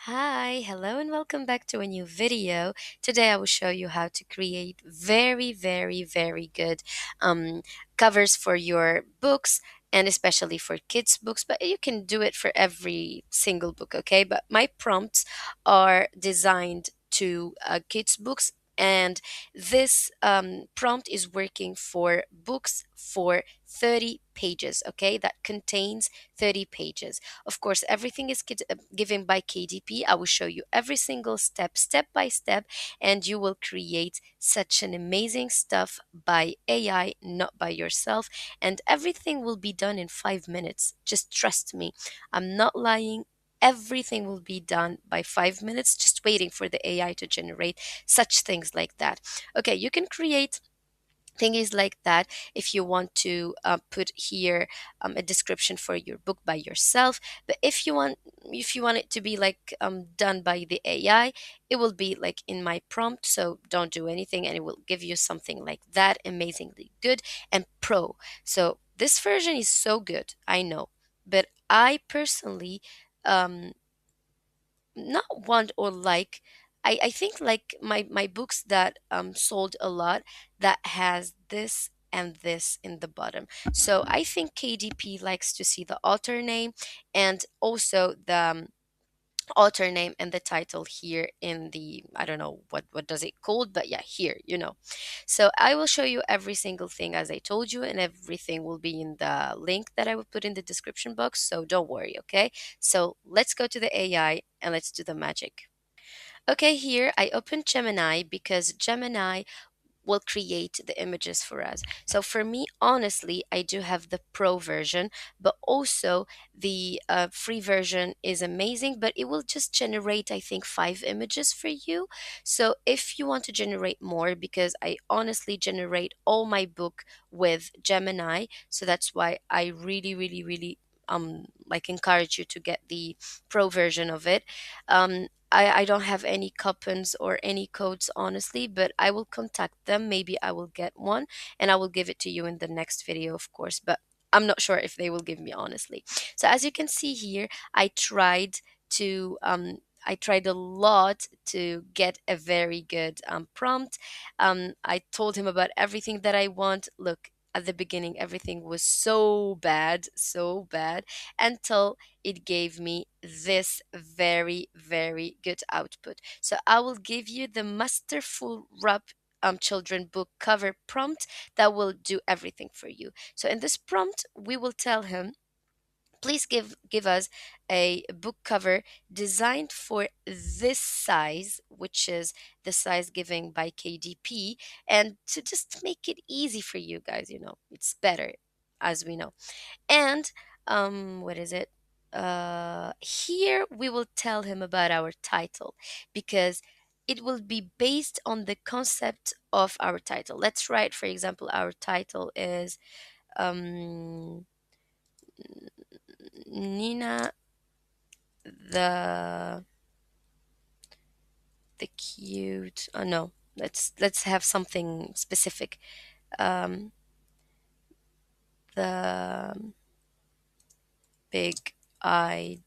Hi, hello, and welcome back to a new video. Today I will show you how to create very good um, covers for your books and especially for kids' books, but you can do it for every single book, okay? But my prompts are designed to kids' books, and this prompt is working for books for 30 pages, okay? That contains 30 pages. Of course, everything is given by KDP. I will show you every single step, step by step, and you will create such an amazing stuff by AI, not by yourself. And everything will be done in 5 minutes. Just trust me. I'm not lying. Everything will be done by 5 minutes, just waiting for the AI to generate such things like that. Okay, you can create thingies like that if you want to put here a description for your book by yourself. But if you want it to be like done by the AI, it will be like in my prompt. So don't do anything and it will give you something like that, amazingly good and pro. So this version is so good, I know, but I personally um not want or like, I think like my books that sold a lot, that has this and this in the bottom. So I think KDP likes to see the author name and also the author name and the title here in the, I don't know what does it called, but yeah, here. So I will show you every single thing as I told you, and everything will be in the link that I will put in the description box, so don't worry, okay? So let's go to the AI and let's do the magic. Okay, here I opened Gemini because Gemini will create the images for us. So for me, honestly, I do have the pro version, but also the free version is amazing, but it will just generate, I think, 5 images for you. So if you want to generate more, because I honestly generate all my book with Gemini, so that's why I really like encourage you to get the pro version of it. I don't have any coupons or any codes, honestly, but I will contact them. Maybe I will get one and I will give it to you in the next video, of course, but I'm not sure if they will give me, honestly. So as you can see here, I tried a lot to get a very good prompt. I told him about everything that I want. Look, at the beginning, everything was so bad, until it gave me this very good output. So I will give you the masterful rap children book cover prompt that will do everything for you. So in this prompt, we will tell him, please give us a book cover designed for this size, which is the size given by KDP, and to just make it easy for you guys, it's better, as we know. And what is it? Here we will tell him about our title, because it will be based on the concept of our title. Let's write, for example, our title is um, Nina the cute. Oh no, let's have something specific. Um, the big-eyed.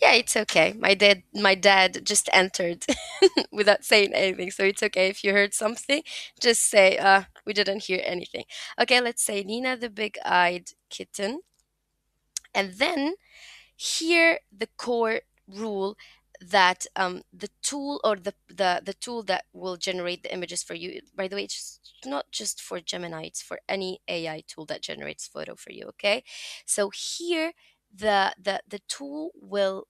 Yeah, it's okay. My dad just entered without saying anything, so it's okay if you heard something. Just say, we didn't hear anything. Okay, let's say Nina the big-eyed kitten, and then here the core rule that the tool, or the tool that will generate the images for you, by the way, it's not just for Gemini, it's for any AI tool that generates photo for you, okay? So here the tool will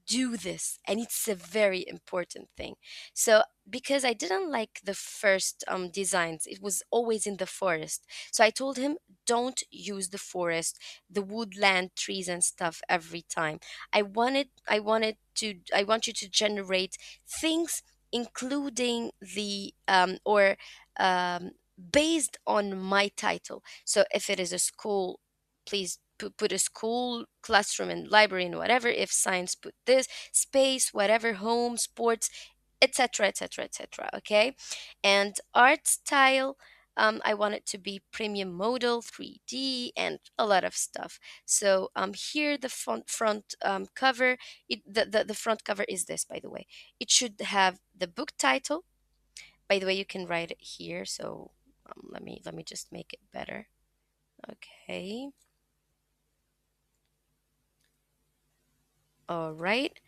do this, and it's a very important thing. So because I didn't like the first designs, it was always in the forest, so I told him, don't use the forest, the woodland, trees and stuff every time. I want you to generate things, including the or based on my title. So if it is a school, please put a school, classroom and library and whatever. If science, put this, space, whatever, home, sports, etc., etc., etc., okay? And art style, I want it to be premium modal 3D and a lot of stuff. So here the front cover, the front cover is this, by the way. It should have the book title. By the way, you can write it here. So let me just make it better. Okay. All right.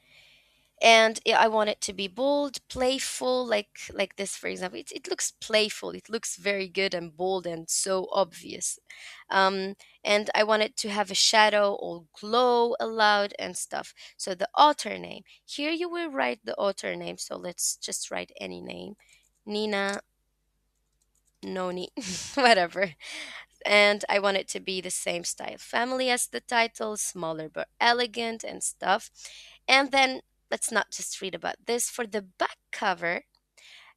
And I want it to be bold, playful, like this, for example. It looks playful. It looks very good and bold and so obvious. Um, and I want it to have a shadow or glow allowed and stuff. So the author name. Here you will write the author name. So let's just write any name. Nina Noni, whatever. And I want it to be the same style family as the title, smaller but elegant and stuff. And then let's not just read about this. For the back cover,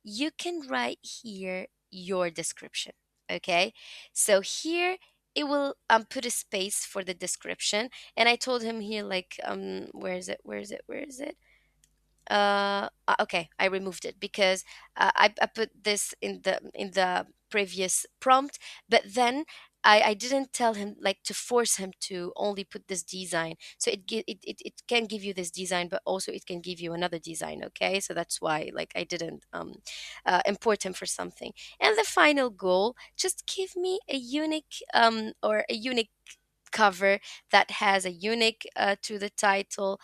you can write here your description. Okay, so here it will put a space for the description, and I told him here like where is it, where is it okay, I removed it because I put this in the previous prompt, but then I didn't tell him like to force him to only put this design. So it can give you this design, but also it can give you another design. Okay, so that's why like I didn't import him for something. And the final goal, just give me a unique or a unique cover that has a unique to the title,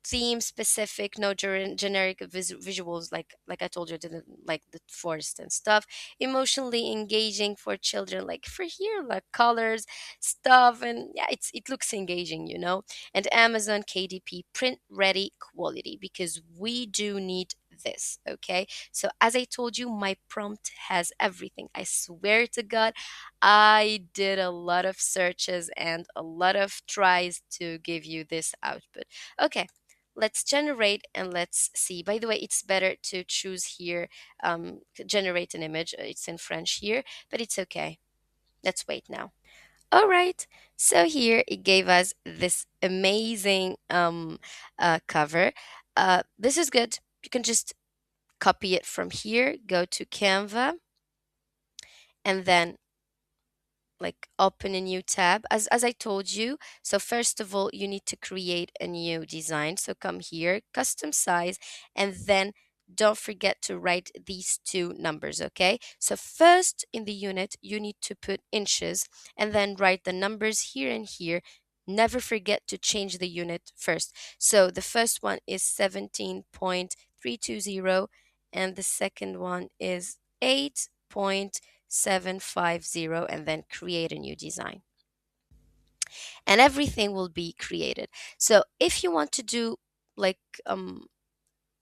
theme specific, no generic visuals, like I told you, I didn't like the forest and stuff. Emotionally engaging for children, like for here, like colors, stuff, and yeah, it looks engaging, you know. And Amazon KDP print ready quality, because we do need this. Okay, so as I told you, my prompt has everything. I swear to God, I did a lot of searches and a lot of tries to give you this output. Okay, let's generate and let's see. By the way, it's better to choose here, generate an image. It's in French here, but it's okay. Let's wait now. All right, so here it gave us this amazing cover. This is good. You can just copy it from here, go to Canva, and then like open a new tab as I told you. So first of all, you need to create a new design. So come here, custom size, and then don't forget to write these two numbers. Okay, so first in the unit you need to put inches and then write the numbers here and here. Never forget to change the unit first. So the first one is 17.320 and the second one is 8.750, and then create a new design. And everything will be created. So if you want to do like um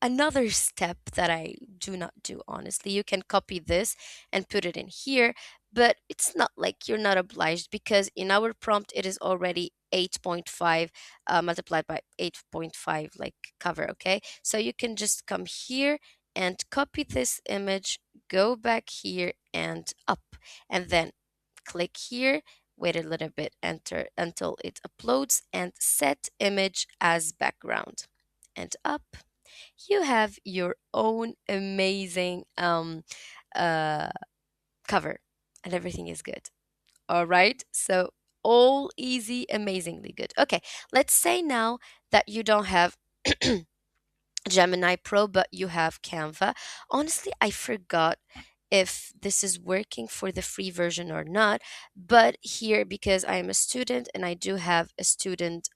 another step that I do not do, honestly, you can copy this and put it in here, but it's not like you're not obliged, because in our prompt it is already 8.5 multiplied by 8.5 like cover. Okay, so you can just come here and copy this image, go back here and up, and then click here, wait a little bit, enter until it uploads, and set image as background, and up. You have your own amazing uh, cover, and everything is good. All right, so all easy, amazingly good. Okay, let's say now that you don't have Gemini Pro, but you have Canva. Honestly, I forgot if this is working for the free version or not. But here, because I am a student and I do have a student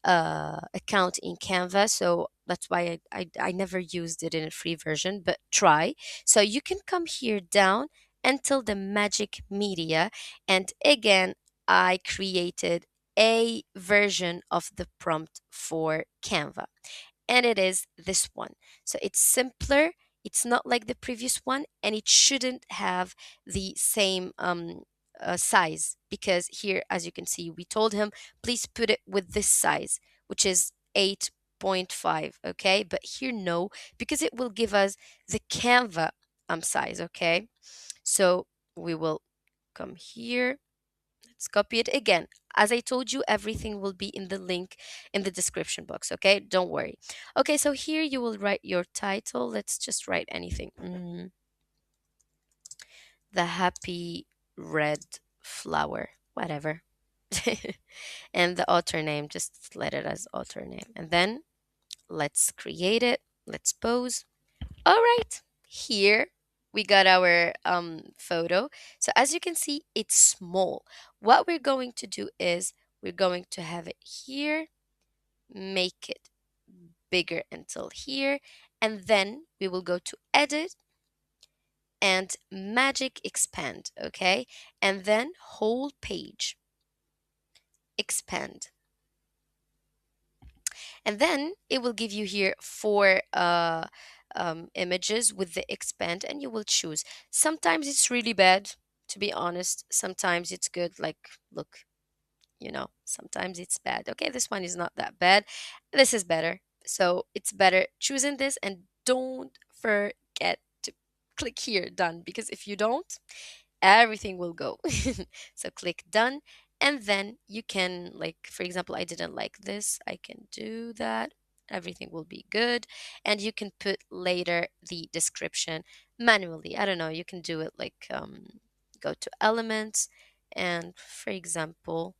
account in Canva, so that's why I never used it in a free version. But try. So you can come here down until the magic media, and again, I created a version of the prompt for Canva, and it is this one. So it's simpler, it's not like the previous one, and it shouldn't have the same size, because here, as you can see, we told him please put it with this size, which is 8.5. Okay, but here no, because it will give us the Canva size. Okay, so we will come here. Let's copy it again. As I told you, everything will be in the link in the description box. Okay, don't worry. Okay, so here you will write your title. Let's just write anything. the happy red flower, whatever. And the author name, just let it as author name. And then let's create it. Let's pose. All right, here we got our photo. So as you can see, it's small. What we're going to do is we're going to have it here, make it bigger until here, and then we will go to edit and magic expand, okay? And then whole page expand. And then it will give you here four images with the expand, and you will choose. Sometimes it's really bad, to be honest. Sometimes it's good. Like, look, sometimes it's bad. Okay, this one is not that bad. This is better. So it's better choosing this, and don't forget to click here, done, because if you don't, everything will go. So click done, and then you can, like, for example, I didn't like this, I can do that, everything will be good. And you can put later the description manually. I don't know, you can do it like go to elements, and for example,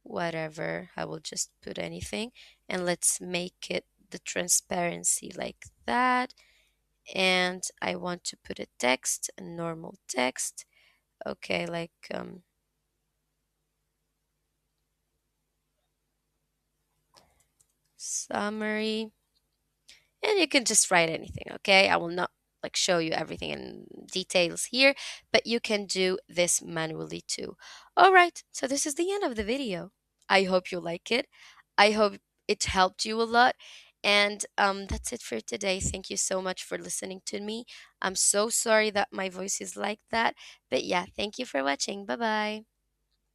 whatever, I will just put anything, and let's make it the transparency like that. And I want to put a text, a normal text. Okay, like summary. And you can just write anything, okay? I will not like show you everything in details here, but you can do this manually too. All right, so this is the end of the video. I hope you like it. I hope it helped you a lot. And that's it for today. Thank you so much for listening to me. I'm so sorry that my voice is like that. But yeah, thank you for watching. Bye bye.